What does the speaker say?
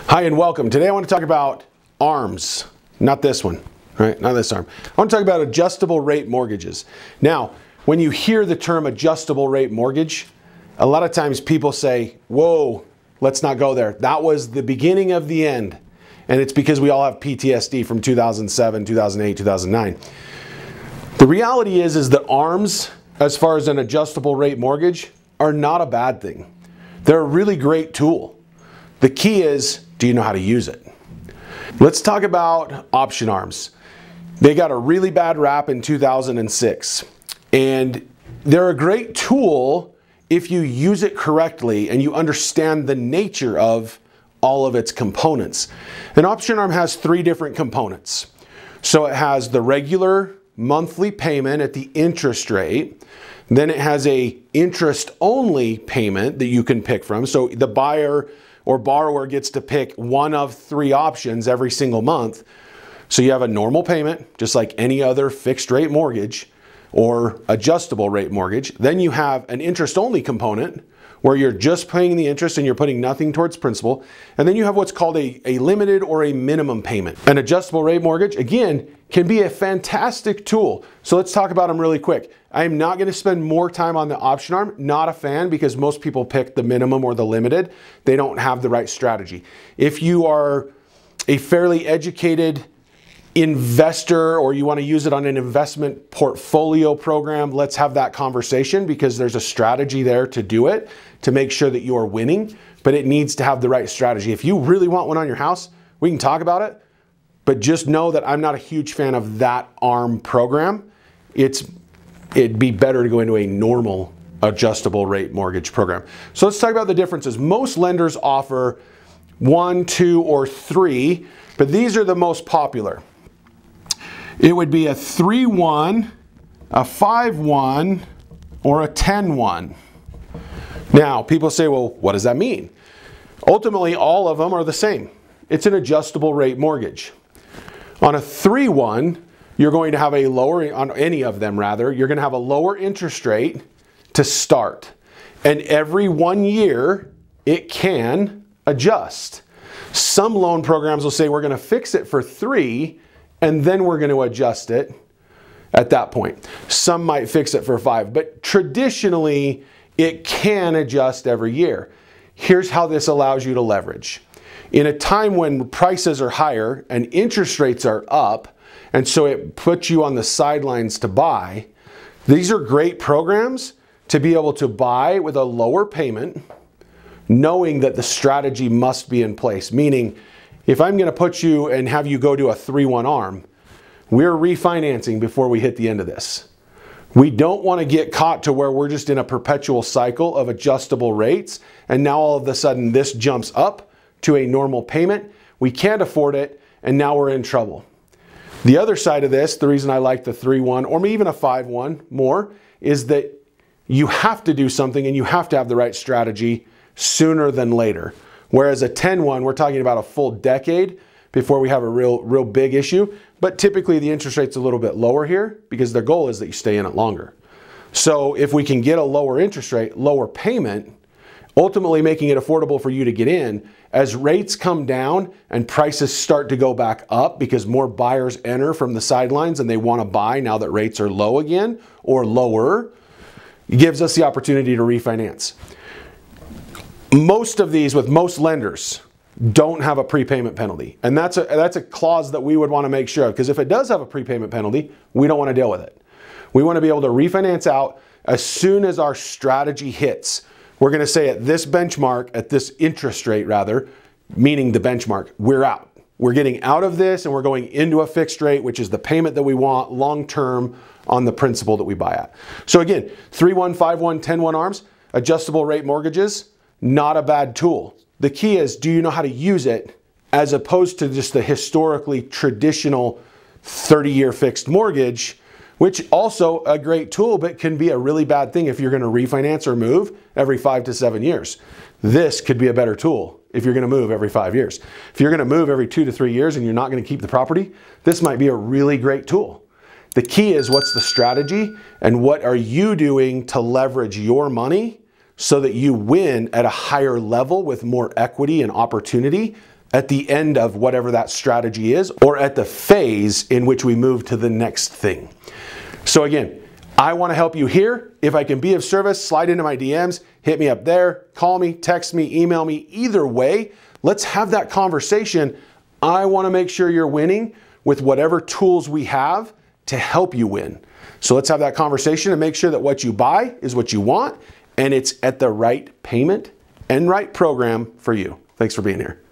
Hi and welcome. Today I want to talk about A.R.M.S, not this one, right? Not this A.R.M. I want to talk about adjustable rate mortgages. Now, when you hear the term adjustable rate mortgage, a lot of times people say, whoa, let's not go there. That was the beginning of the end. And it's because we all have PTSD from 2007, 2008, 2009. The reality is that A.R.M.S, as far as an adjustable rate mortgage, are not a bad thing. They're a really great tool. The key is, do you know how to use it? Let's talk about option A.R.M.S. They got a really bad rap in 2006. And they're a great tool if you use it correctly and you understand the nature of all of its components. An option A.R.M. has three different components. So it has the regular monthly payment at the interest rate. Then it has a interest-only payment that you can pick from. So the buyer or borrower gets to pick one of three options every single month. So you have a normal payment, just like any other fixed rate mortgage or adjustable rate mortgage. Then you have an interest-only component where you're just paying the interest and you're putting nothing towards principal. And then you have what's called a limited or a minimum payment. An adjustable rate mortgage, again, can be a fantastic tool. So let's talk about them really quick. I am not going to spend more time on the option A.R.M. Not a fan, because most people pick the minimum or the limited. They don't have the right strategy. If you are a fairly educated investor or you want to use it on an investment portfolio program, let's have that conversation, because there's a strategy there to do it to make sure that you are winning, but it needs to have the right strategy. If you really want one on your house, we can talk about it, but just know that I'm not a huge fan of that A.R.M. program. It'd be better to go into a normal adjustable rate mortgage program. So let's talk about the differences. Most lenders offer 1, 2, or 3, but these are the most popular. It would be a 3-1, a 5-1, or a 10-1. Now, people say, well, what does that mean? Ultimately, all of them are the same. It's an adjustable rate mortgage. On a 3-1, you're going to have a lower, on any of them rather, you're going to have a lower interest rate to start. And every 1 year, it can adjust. Some loan programs will say we're going to fix it for 3, and then we're going to adjust it at that point. Some might fix it for 5, but traditionally, it can adjust every year. Here's how this allows you to leverage. In a time when prices are higher and interest rates are up, and so it puts you on the sidelines to buy, these are great programs to be able to buy with a lower payment, knowing that the strategy must be in place. Meaning, if I'm going to put you and have you go to a 3-1 A.R.M., we're refinancing before we hit the end of this. We don't want to get caught to where we're just in a perpetual cycle of adjustable rates, and now all of a sudden this jumps up to a normal payment. We can't afford it, and now we're in trouble. The other side of this, the reason I like the 3-1 or even a 5-1 more, is that you have to do something and you have to have the right strategy sooner than later. Whereas a 10-1, we're talking about a full decade before we have a real big issue. But typically the interest rate's a little bit lower here because their goal is that you stay in it longer. So if we can get a lower interest rate, lower payment, ultimately making it affordable for you to get in, as rates come down and prices start to go back up because more buyers enter from the sidelines and they want to buy now that rates are low again or lower, it gives us the opportunity to refinance. Most of these, with most lenders, don't have a prepayment penalty. And that's a clause that we would want to make sure of, because if it does have a prepayment penalty, we don't want to deal with it. We want to be able to refinance out as soon as our strategy hits. We're going to say at this benchmark, at this interest rate rather, meaning the benchmark, we're out. We're getting out of this and we're going into a fixed rate, which is the payment that we want long-term on the principal that we buy at. So again, 3-1, 5-1, 10-1 A.R.M.S, adjustable rate mortgages, not a bad tool. The key is, do you know how to use it as opposed to just the historically traditional 30-year fixed mortgage, which also a great tool, but can be a really bad thing if you're going to refinance or move every 5 to 7 years. This could be a better tool if you're going to move every 5 years. If you're going to move every 2 to 3 years and you're not going to keep the property, this might be a really great tool. The key is, what's the strategy and what are you doing to leverage your money so that you win at a higher level with more equity and opportunity at the end of whatever that strategy is, or at the phase in which we move to the next thing. So again, I want to help you here. If I can be of service, slide into my DMs, hit me up there, call me, text me, email me. Either way, let's have that conversation. I want to make sure you're winning with whatever tools we have to help you win. So let's have that conversation and make sure that what you buy is what you want and it's at the right payment and right program for you. Thanks for being here.